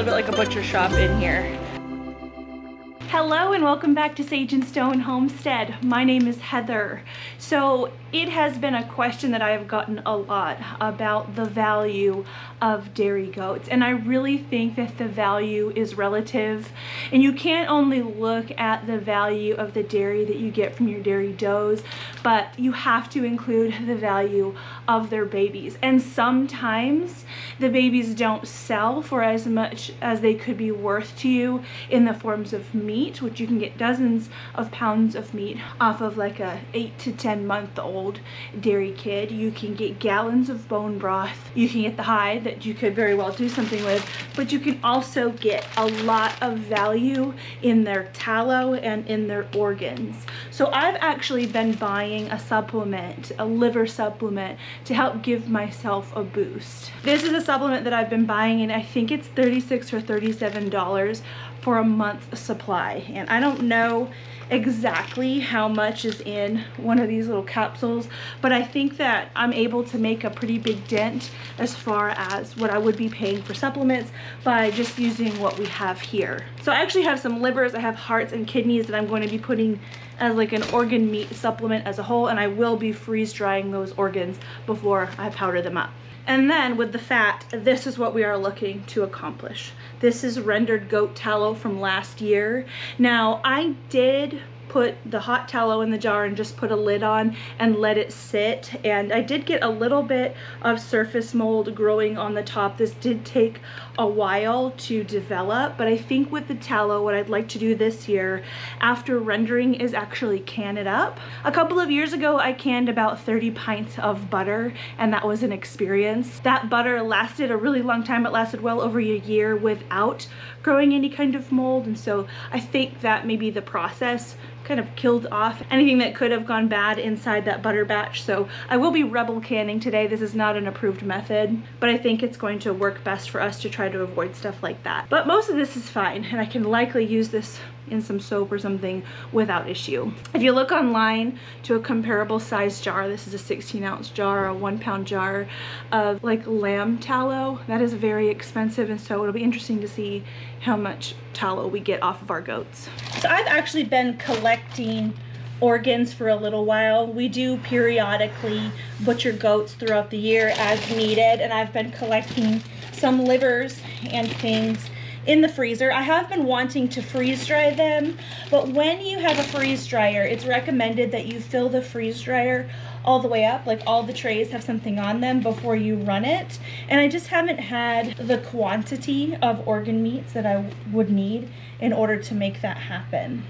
little bit like a butcher shop in here. Hello and welcome back to Sage and Stone Homestead. My name is Heather. So it has been a question that I have gotten a lot about the value of dairy goats, and I really think that the value is relative, and you can't only look at the value of the dairy that you get from your dairy does, but you have to include the value of their babies. And sometimes the babies don't sell for as much as they could be worth to you in the forms of meat, which you can get dozens of pounds of meat off of like a 8 to 10 month old dairy kid. You can get gallons of bone broth. You can get the hide that you could very well do something with, but you can also get a lot of value in their tallow and in their organs. So I've actually been buying a supplement, a liver supplement, to help give myself a boost. This is a supplement that I've been buying, and I think it's $36 or $37 for a month's supply. And I don't know exactly how much is in one of these little capsules, but I think that I'm able to make a pretty big dent as far as what I would be paying for supplements by just using what we have here. So I actually have some livers, I have hearts and kidneys that I'm going to be putting as like an organ meat supplement as a whole, and I will be freeze drying those organs before I powder them up. And then with the fat, this is what we are looking to accomplish. This is rendered goat tallow from last year. Now, I did put the hot tallow in the jar and just put a lid on and let it sit, and I did get a little bit of surface mold growing on the top. This did take a while to develop, but I think with the tallow, what I'd like to do this year after rendering is actually can it up. A couple of years ago, I canned about 30 pints of butter, and that was an experience. That butter lasted a really long time. It lasted well over a year without growing any kind of mold, and so I think that maybe the process kind of killed off anything that could have gone bad inside that butter batch. So I will be rebel canning today. This is not an approved method, but I think it's going to work best for us to try to avoid stuff like that. But most of this is fine, and I can likely use this in some soap or something without issue. If you look online to a comparable size jar, this is a 16-ounce jar, a 1-pound jar of like lamb tallow. That is very expensive, and so it'll be interesting to see how much tallow we get off of our goats. So I've actually been collecting organs for a little while. We do periodically butcher goats throughout the year as needed, and I've been collecting some livers and things in the freezer. I have been wanting to freeze dry them, but when you have a freeze dryer, it's recommended that you fill the freeze dryer all the way up, like all the trays have something on them before you run it. And I just haven't had the quantity of organ meats that I would need in order to make that happen.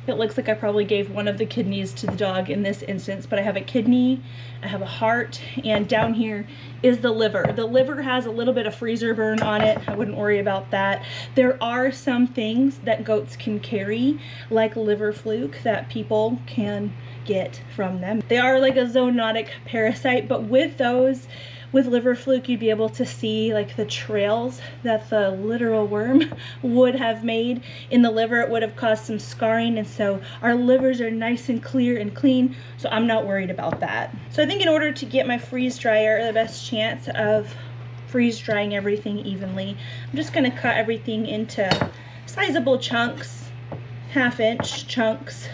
It looks like I probably gave one of the kidneys to the dog in this instance, but I have a kidney, I have a heart, and down here is the liver. The liver has a little bit of freezer burn on it. I wouldn't worry about that. There are some things that goats can carry, like liver fluke, that people can get from them. They are like a zoonotic parasite, but with those, with liver fluke, you'd be able to see like the trails that the literal worm would have made in the liver. It would have caused some scarring, and so our livers are nice and clear and clean, so I'm not worried about that. So I think in order to get my freeze dryer the best chance of freeze drying everything evenly, I'm just going to cut everything into sizable chunks, 1/2-inch chunks,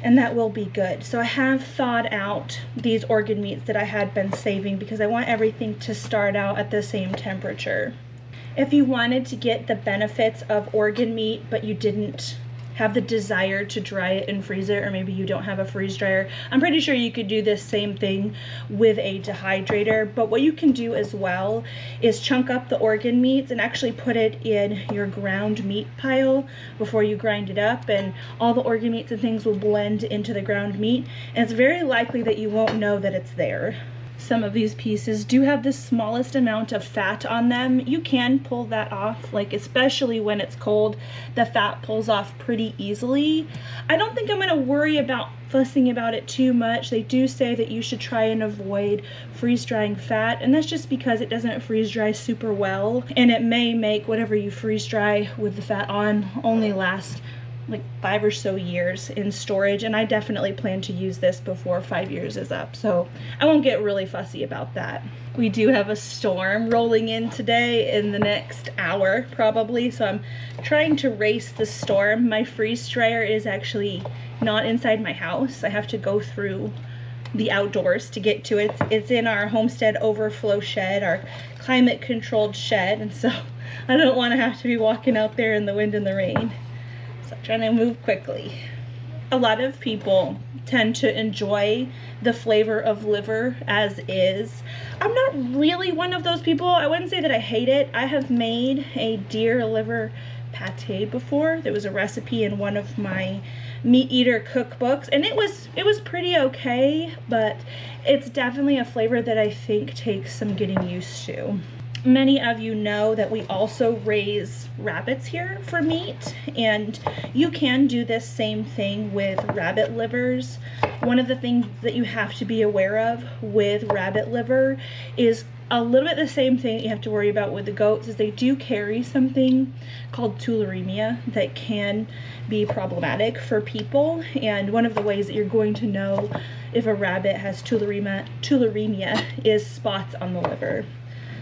and that will be good. So I have thawed out these organ meats that I had been saving because I want everything to start out at the same temperature. If you wanted to get the benefits of organ meat but you didn't have the desire to dry it and freeze it, or maybe you don't have a freeze dryer, I'm pretty sure you could do this same thing with a dehydrator. But what you can do as well is chunk up the organ meats and actually put it in your ground meat pile before you grind it up, and all the organ meats and things will blend into the ground meat, and it's very likely that you won't know that it's there. Some of these pieces do have the smallest amount of fat on them. You can pull that off, like especially when it's cold, the fat pulls off pretty easily. I don't think I'm going to worry about fussing about it too much. They do say that you should try and avoid freeze drying fat, and that's just because it doesn't freeze dry super well, and it may make whatever you freeze dry with the fat on only last like 5 or so years in storage, and I definitely plan to use this before 5 years is up, so I won't get really fussy about that. We do have a storm rolling in today in the next hour probably, so I'm trying to race the storm. My freeze dryer is actually not inside my house. I have to go through the outdoors to get to it. It's in our Homestead overflow shed, our climate controlled shed, and so I don't want to have to be walking out there in the wind and the rain. So I'm trying to move quickly. A lot of people tend to enjoy the flavor of liver as is. I'm not really one of those people. I wouldn't say that I hate it. I have made a deer liver pate before. There was a recipe in one of my meat eater cookbooks, and it was pretty okay, but it's definitely a flavor that I think takes some getting used to. Many of you know that we also raise rabbits here for meat, and you can do this same thing with rabbit livers. One of the things that you have to be aware of with rabbit liver is a little bit the same thing that you have to worry about with the goats, is they do carry something called tularemia that can be problematic for people, and one of the ways that you're going to know if a rabbit has tularemia is spots on the liver.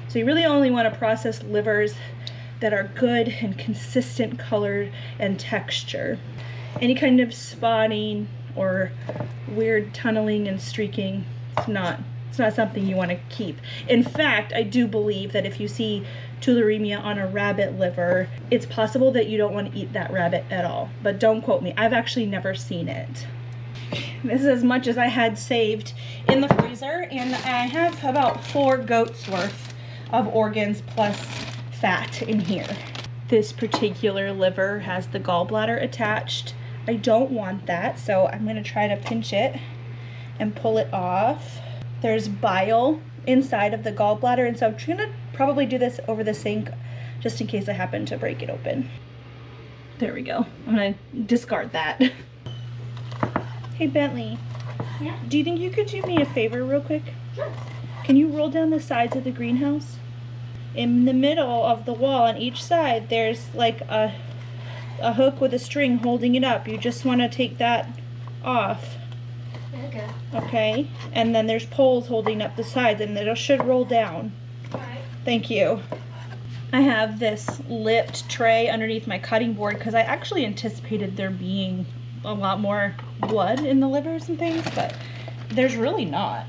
So you really only want to process livers that are good and consistent color and texture. Any kind of spotting or weird tunneling and streaking, it's not something you want to keep. In fact, I do believe that if you see tularemia on a rabbit liver, it's possible that you don't want to eat that rabbit at all. But don't quote me. I've actually never seen it. This is as much as I had saved in the freezer, and I have about 4 goats worth of organs plus fat in here. This particular liver has the gallbladder attached. I don't want that, so I'm going to try to pinch it and pull it off. There's bile inside of the gallbladder, and so I'm going to probably do this over the sink just in case I happen to break it open. There we go. I'm going to discard that. Hey Bentley, Yeah? do you think you could do me a favor real quick? Sure. Can you roll down the sides of the greenhouse? In the middle of the wall on each side, there's like a hook with a string holding it up. You just want to take that off. Okay. Okay? And then there's poles holding up the sides, and it should roll down. Alright. Thank you. I have this lipped tray underneath my cutting board because I actually anticipated there being a lot more blood in the livers and things, but there's really not.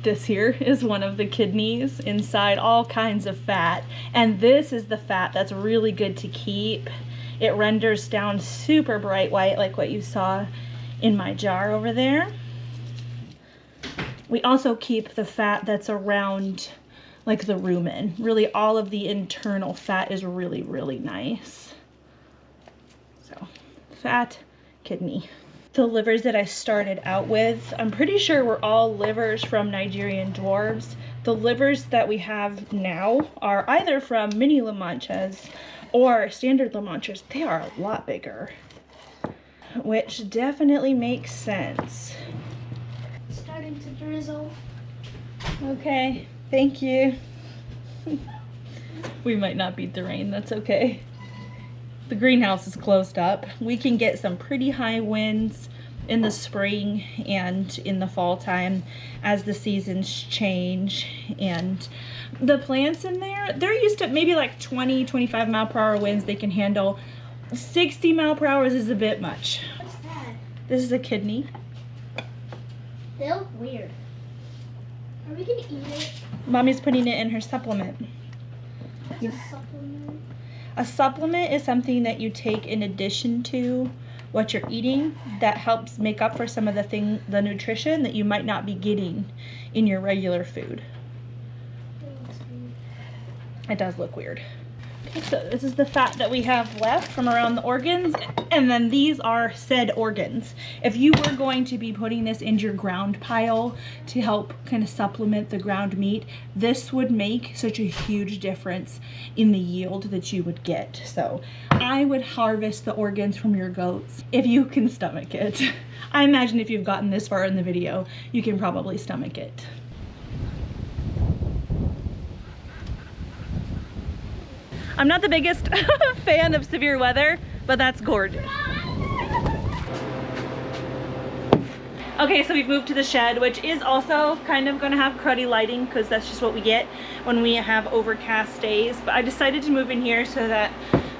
This here is one of the kidneys inside all kinds of fat, and this is the fat that's really good to keep. It renders down super bright white like what you saw in my jar over there. We also keep the fat that's around like the rumen. Really all of the internal fat is really, really nice. So fat, kidney. The livers that I started out with, I'm pretty sure were all livers from Nigerian dwarves. The livers that we have now are either from mini La Manchas or standard La Manchas. They are a lot bigger, which definitely makes sense. It's starting to drizzle. Okay, thank you. We might not beat the rain, that's okay. The greenhouse is closed up. We can get some pretty high winds in the spring and in the fall time as the seasons change, and the plants in there, they're used to maybe like 20-25 mile per hour winds they can handle. 60 mile per hour is a bit much. What's that? This is a kidney. They look weird. Are we gonna eat it? Mommy's putting it in her supplement. What's a supplement? A supplement is something that you take in addition to what you're eating that helps make up for some of the nutrition that you might not be getting in your regular food. It looks weird. It does look weird. Okay, so this is the fat that we have left from around the organs, and then these are said organs. If you were going to be putting this in your ground pile to help kind of supplement the ground meat, this would make such a huge difference in the yield that you would get. So I would harvest the organs from your goats if you can stomach it. I imagine if you've gotten this far in the video, you can probably stomach it. I'm not the biggest fan of severe weather, but that's gorgeous. Okay, so we've moved to the shed, which is also kind of gonna have cruddy lighting because that's just what we get when we have overcast days. But I decided to move in here so that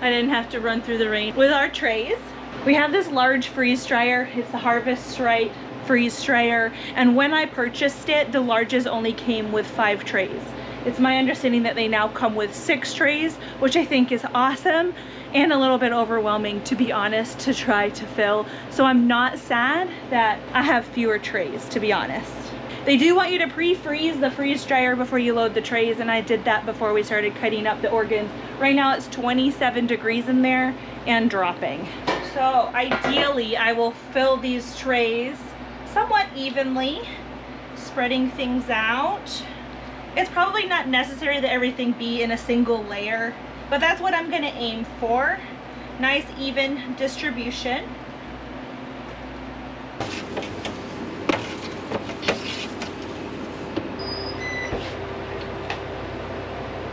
I didn't have to run through the rain. With our trays, we have this large freeze dryer. It's the Harvest Right freeze dryer. And when I purchased it, the larges only came with 5 trays. It's my understanding that they now come with 6 trays, which I think is awesome and a little bit overwhelming, to be honest, to try to fill. So I'm not sad that I have fewer trays, to be honest. They do want you to pre-freeze the freeze dryer before you load the trays, and I did that before we started cutting up the organs. Right now it's 27 degrees in there and dropping. So ideally I will fill these trays somewhat evenly, spreading things out. It's probably not necessary that everything be in a single layer, but that's what I'm gonna aim for. Nice even distribution.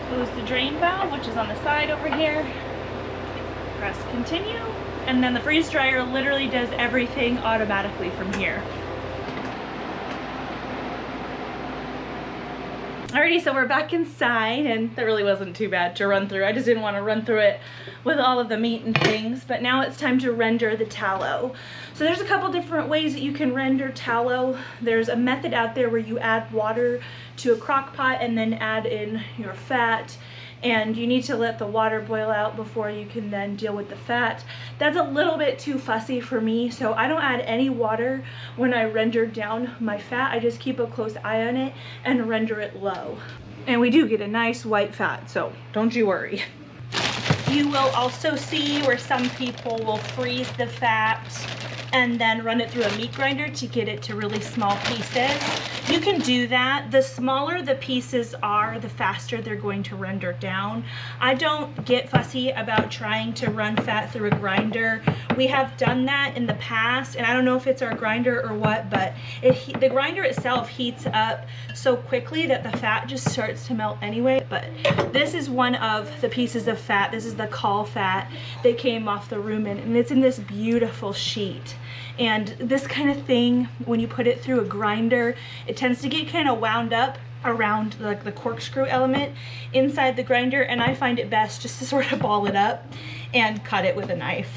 Close the drain valve, which is on the side over here. Press continue, and then the freeze dryer literally does everything automatically from here. Alrighty, so we're back inside, and that really wasn't too bad to run through. I just didn't want to run through it with all of the meat and things, but now it's time to render the tallow. So there's a couple different ways that you can render tallow. There's a method out there where you add water to a crock pot and then add in your fat, and you need to let the water boil out before you can then deal with the fat. That's a little bit too fussy for me, so I don't add any water when I render down my fat. I just keep a close eye on it and render it low. And we do get a nice white fat, so don't you worry. You will also see where some people will freeze the fat and then run it through a meat grinder to get it to really small pieces. You can do that. The smaller the pieces are, the faster they're going to render down. I don't get fussy about trying to run fat through a grinder. We have done that in the past, and I don't know if it's our grinder or what, but the grinder itself heats up so quickly that the fat just starts to melt anyway. But this is one of the pieces of fat. This is the caul fat that came off the rumen, and it's in this beautiful sheet. And this kind of thing, when you put it through a grinder, it tends to get kind of wound up around the corkscrew element inside the grinder, and I find it best just to sort of ball it up and cut it with a knife.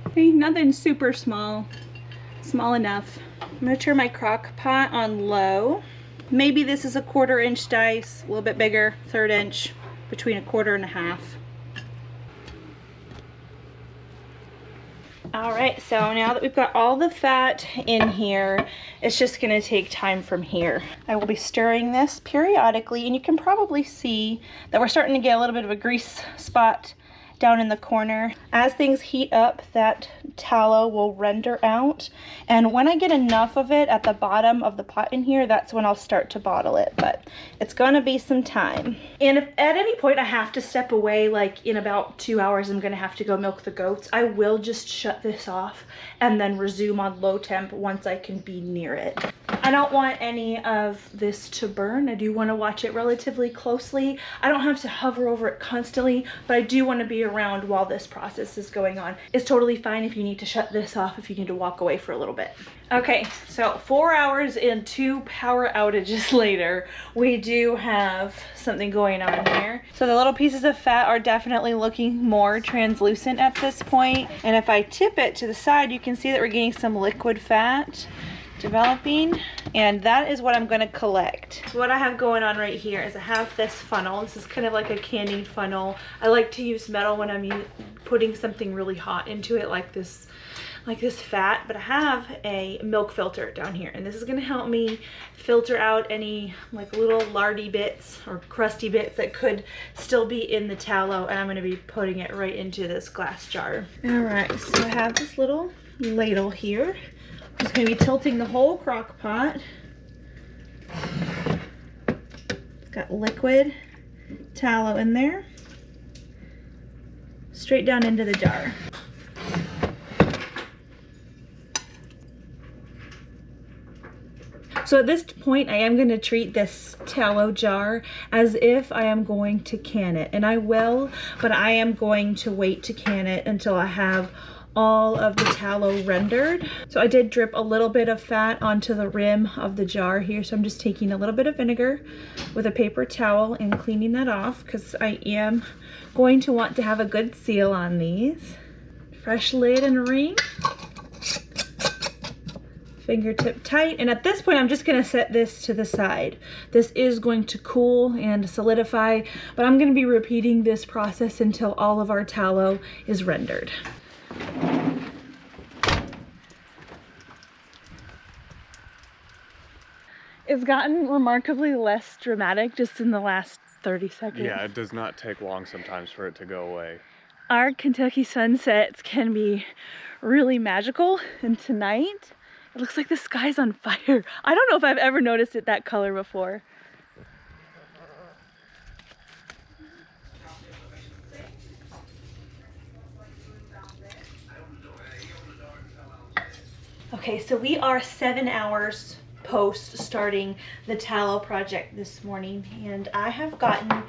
Okay, nothing super small, small enough. I'm gonna turn my crock pot on low. Maybe this is a 1/4 inch dice, a little bit bigger, 1/3 inch, between 1/4 and 1/2. All right, so now that we've got all the fat in here, it's just gonna take time from here. I will be stirring this periodically, and you can probably see that we're starting to get a little bit of a grease spot down in the corner. As things heat up, that tallow will render out, and when I get enough of it at the bottom of the pot in here, that's when I'll start to bottle it, but it's gonna be some time. And if at any point I have to step away, like in about 2 hours I'm gonna have to go milk the goats, I will just shut this off and then resume on low temp once I can be near it. I don't want any of this to burn. I do want to watch it relatively closely. I don't have to hover over it constantly, but I do want to be around while this process is going on. It's totally fine if you need to shut this off, if you need to walk away for a little bit. Okay, so 4 hours and 2 power outages later, we do have something going on here. So the little pieces of fat are definitely looking more translucent at this point. And if I tip it to the side, you can see that we're getting some liquid fat developing, and that is what I'm going to collect. So what I have going on right here is I have this funnel. This is kind of like a canning funnel. I like to use metal when I'm putting something really hot into it, like this fat, but I have a milk filter down here, and this is going to help me filter out any like little lardy bits or crusty bits that could still be in the tallow, and I'm going to be putting it right into this glass jar. All right, so I have this little ladle here. I'm just going to be tilting the whole crock pot. It's got liquid tallow in there, straight down into the jar. So at this point, I am going to treat this tallow jar as if I am going to can it. And I will, but I am going to wait to can it until I have all of the tallow rendered. So I did drip a little bit of fat onto the rim of the jar here. So I'm just taking a little bit of vinegar with a paper towel and cleaning that off because I am going to want to have a good seal on these. Fresh lid and ring. Fingertip tight, and at this point I'm just going to set this to the side. This is going to cool and solidify, but I'm going to be repeating this process until all of our tallow is rendered. It's gotten remarkably less dramatic just in the last 30 seconds. Yeah, it does not take long sometimes for it to go away. Our Kentucky sunsets can be really magical, and tonight it looks like the sky's on fire. I don't know if I've ever noticed it that color before. Okay, so we are 7 hours post starting the tallow project this morning, and I have gotten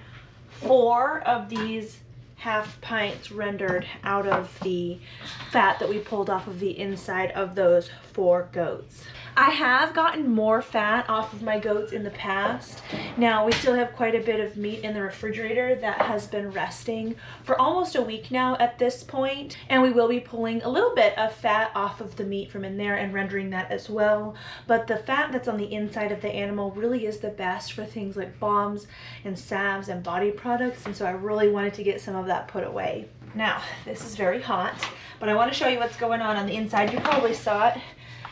4 of these half pints rendered out of the fat that we pulled off of the inside of those 4 goats. I have gotten more fat off of my goats in the past. Now we still have quite a bit of meat in the refrigerator that has been resting for almost a week now at this point, and we will be pulling a little bit of fat off of the meat from in there and rendering that as well. But the fat that's on the inside of the animal really is the best for things like balms and salves and body products, and so I really wanted to get some of that put away. Now this is very hot, but I want to show you what's going on the inside. You probably saw it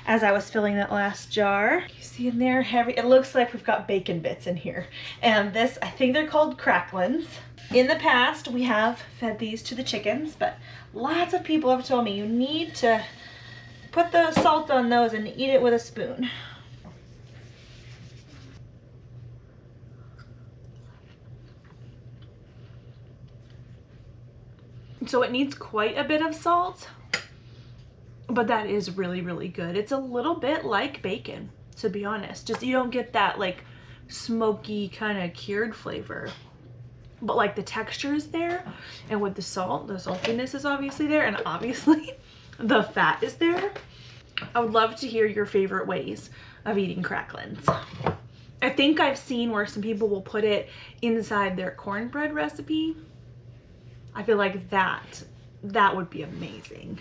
as I was filling that last jar. You see in there, it looks like we've got bacon bits in here. And this, I think they're called cracklins. In the past, we have fed these to the chickens, but lots of people have told me you need to put the salt on those and eat it with a spoon. So it needs quite a bit of salt, but that is really, really good. It's a little bit like bacon, to be honest. Just you don't get that like smoky kind of cured flavor, but like the texture is there, and with the salt, the saltiness is obviously there, and obviously the fat is there. I would love to hear your favorite ways of eating cracklins. I think I've seen where some people will put it inside their cornbread recipe. I feel like that would be amazing.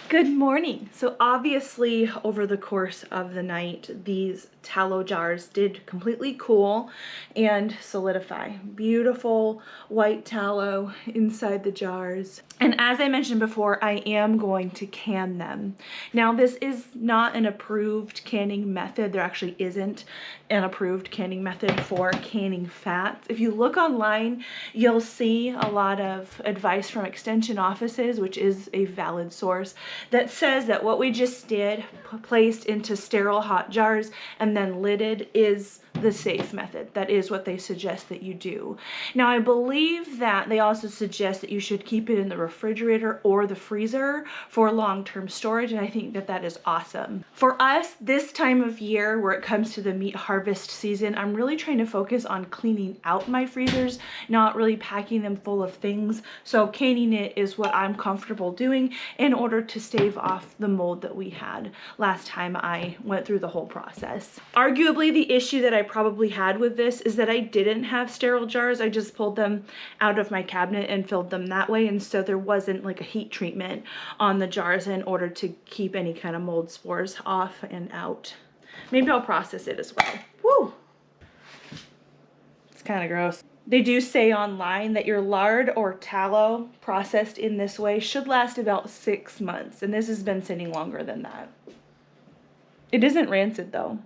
Good morning. So obviously over the course of the night, these tallow jars did completely cool and solidify. Beautiful white tallow inside the jars. And as I mentioned before, I am going to can them. Now this is not an approved canning method. There actually isn't an approved canning method for canning fats. If you look online, you'll see a lot of advice from extension offices, which is a valid source, that says that what we just did, placed into sterile hot jars and then lidded, is the safe method. That is what they suggest that you do. Now I believe that they also suggest that you should keep it in the refrigerator or the freezer for long-term storage, and I think that that is awesome. For us, this time of year where it comes to the meat harvest season, I'm really trying to focus on cleaning out my freezers, not really packing them full of things. So canning it is what I'm comfortable doing in order to stave off the mold that we had last time I went through the whole process. Arguably the issue that I probably had with this is that I didn't have sterile jars. I just pulled them out of my cabinet and filled them that way, and so there wasn't like a heat treatment on the jars in order to keep any kind of mold spores off and out. Maybe I'll process it as well. Woo! It's kind of gross. They do say online that your lard or tallow processed in this way should last about 6 months, and this has been sitting longer than that. It isn't rancid though.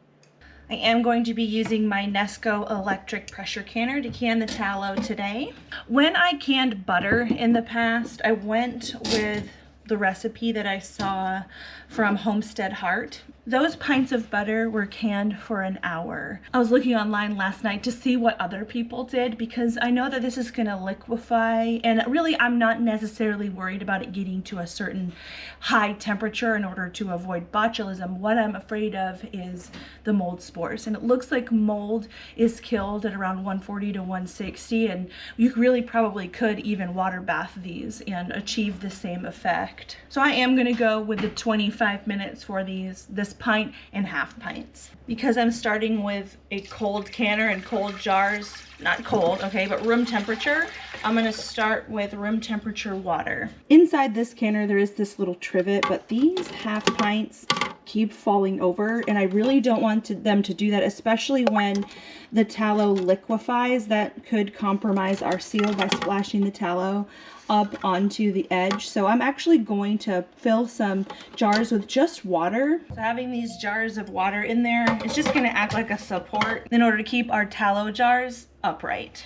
I am going to be using my Nesco electric pressure canner to can the tallow today. When I canned butter in the past, I went with the recipe that I saw from Homestead Heart, Those pints of butter were canned for an hour. I was looking online last night to see what other people did because I know that this is gonna liquefy, and really I'm not necessarily worried about it getting to a certain high temperature in order to avoid botulism. What I'm afraid of is the mold spores, and it looks like mold is killed at around 140 to 160, and you really probably could even water bath these and achieve the same effect. So I am gonna go with the 25 minutes for this pint and half pints. Because I'm starting with a cold canner and cold jars, not cold, okay, but room temperature, I'm gonna start with room temperature water. Inside this canner, there is this little trivet, but these half pints keep falling over, and I really don't want them to do that, especially when the tallow liquefies. That could compromise our seal by splashing the tallow up onto the edge. So I'm actually going to fill some jars with just water. So having these jars of water in there, it's just gonna act like a support in order to keep our tallow jars upright.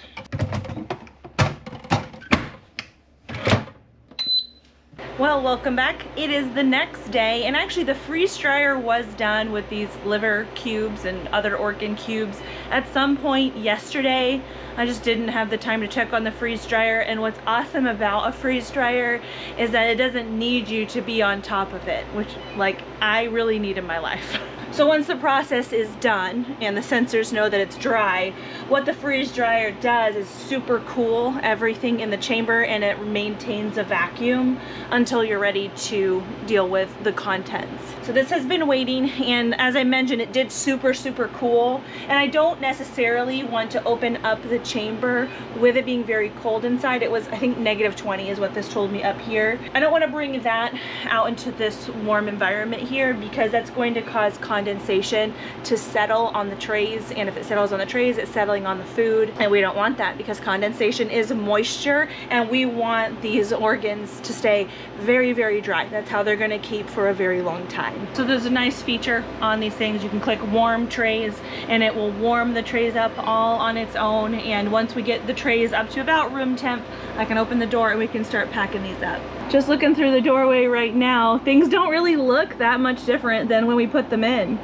Well, welcome back. It is the next day, and actually the freeze dryer was done with these liver cubes and other organ cubes at some point yesterday. I just didn't have the time to check on the freeze dryer, and what's awesome about a freeze dryer is that it doesn't need you to be on top of it, which like I really need in my life. So once the process is done and the sensors know that it's dry, what the freeze dryer does is super cool everything in the chamber, and it maintains a vacuum until you're ready to deal with the contents. So this has been waiting, and as I mentioned, it did super cool, and I don't necessarily want to open up the chamber with it being very cold inside. It was, I think, -20 is what this told me up here. I don't want to bring that out into this warm environment here because that's going to cause condensation to settle on the trays, and if it settles on the trays, it's settling on the food, and we don't want that because condensation is moisture, and we want these organs to stay very dry. That's how they're going to keep for a very long time. So there's a nice feature on these things. You can click warm trays and it will warm the trays up all on its own, and once we get the trays up to about room temp, I can open the door and we can start packing these up. Just looking through the doorway right now, things don't really look that much different than when we put them in.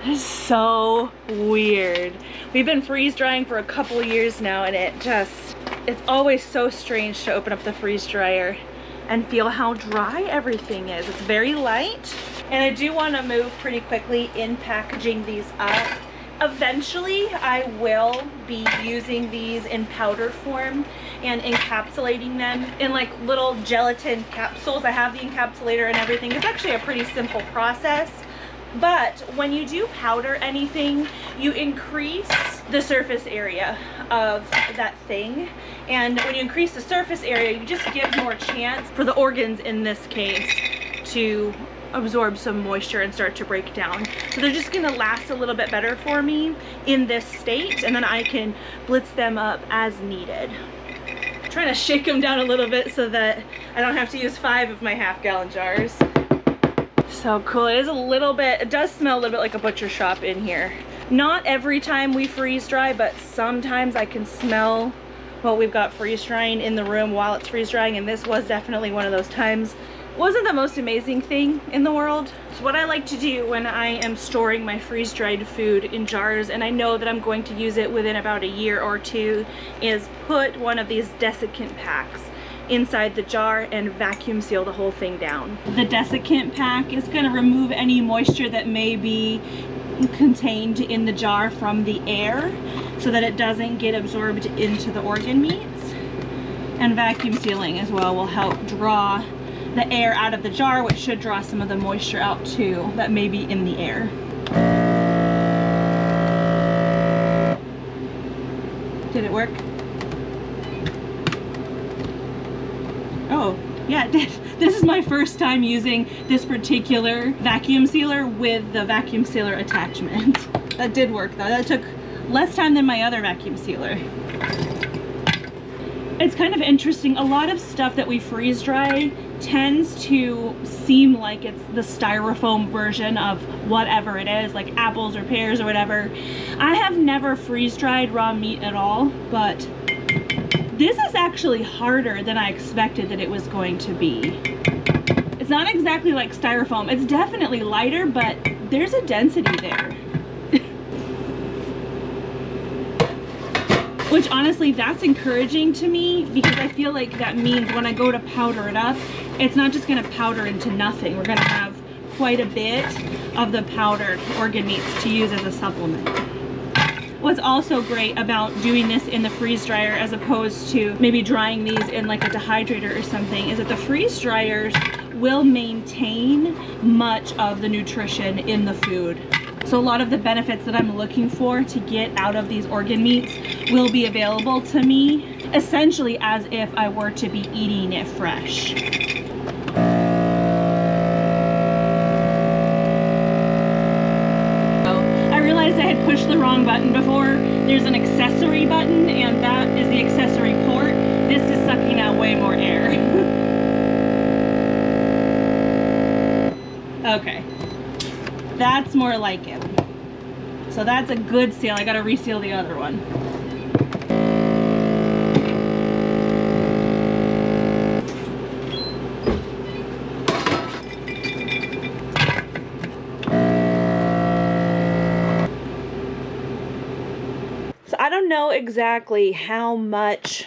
It's so weird. We've been freeze drying for a couple of years now, and it's always so strange to open up the freeze dryer and feel how dry everything is. It's very light, and I do want to move pretty quickly in packaging these up. Eventually, I will be using these in powder form and encapsulating them in like little gelatin capsules. I have the encapsulator and everything. It's actually a pretty simple process. But when you do powder anything, you increase the surface area of that thing. And when you increase the surface area, you just give more chance for the organs in this case to absorb some moisture and start to break down. So they're just gonna last a little bit better for me in this state, and then I can blitz them up as needed. I'm trying to shake them down a little bit so that I don't have to use 5 of my half-gallon jars. So cool. It is a little bit, it does smell a little bit like a butcher shop in here. Not every time we freeze dry, but sometimes I can smell what we've got freeze drying in the room while it's freeze drying, and this was definitely one of those times. It wasn't the most amazing thing in the world. So what I like to do when I am storing my freeze dried food in jars, and I know that I'm going to use it within about a year or two, is put one of these desiccant packs inside the jar and vacuum seal the whole thing down. The desiccant pack is going to remove any moisture that may be contained in the jar from the air so that it doesn't get absorbed into the organ meats. And vacuum sealing as well will help draw the air out of the jar, which should draw some of the moisture out too that may be in the air. Did it work? Oh, yeah, it did. This is my first time using this particular vacuum sealer with the vacuum sealer attachment. That did work though. That took less time than my other vacuum sealer. It's kind of interesting. A lot of stuff that we freeze dry tends to seem like it's the styrofoam version of whatever it is, like apples or pears or whatever. I have never freeze dried raw meat at all, but This is actually harder than I expected that it was going to be. It's not exactly like styrofoam. It's definitely lighter, but there's a density there. Which honestly, that's encouraging to me because I feel like that means when I go to powder it up, it's not just gonna powder into nothing. We're gonna have quite a bit of the powdered organ meats to use as a supplement. What's also great about doing this in the freeze dryer as opposed to maybe drying these in like a dehydrator or something is that the freeze dryers will maintain much of the nutrition in the food. So a lot of the benefits that I'm looking for to get out of these organ meats will be available to me, essentially as if I were to be eating it fresh. I realized I had pushed the wrong button before. There's an accessory button, and that is the accessory port. This is sucking out way more air. Okay. That's more like it. So that's a good seal. I gotta reseal the other one. So I don't know exactly how much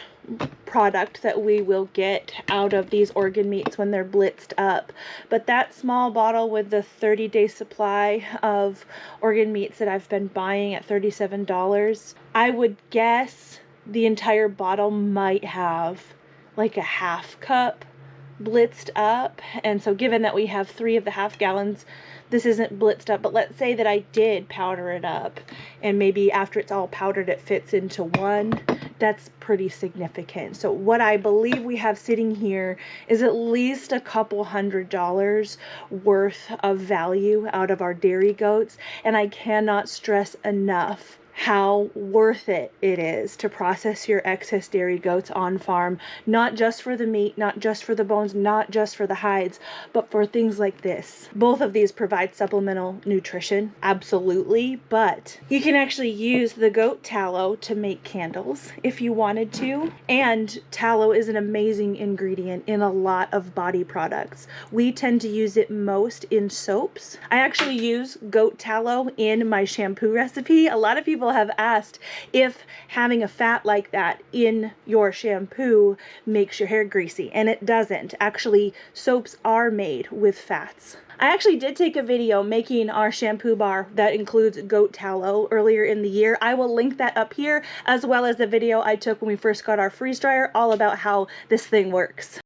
product that we will get out of these organ meats when they're blitzed up, but that small bottle with the 30-day supply of organ meats that I've been buying at $37, I would guess the entire bottle might have like a half cup blitzed up. And so given that we have 3 of the half gallons, this isn't blitzed up, but let's say that I did powder it up and maybe after it's all powdered it fits into one. That's pretty significant. So what I believe we have sitting here is at least a couple $100 worth of value out of our dairy goats, and I cannot stress enough how worth it is to process your excess dairy goats on farm, not just for the meat, not just for the bones, not just for the hides, but for things like this. Both of these provide supplemental nutrition, absolutely, but you can actually use the goat tallow to make candles if you wanted to, and tallow is an amazing ingredient in a lot of body products. We tend to use it most in soaps. I actually use goat tallow in my shampoo recipe. A lot of people have asked if having a fat like that in your shampoo makes your hair greasy, and it doesn't. Actually, soaps are made with fats. I actually did take a video making our shampoo bar that includes goat tallow earlier in the year. I will link that up here, as well as the video I took when we first got our freeze dryer, all about how this thing works.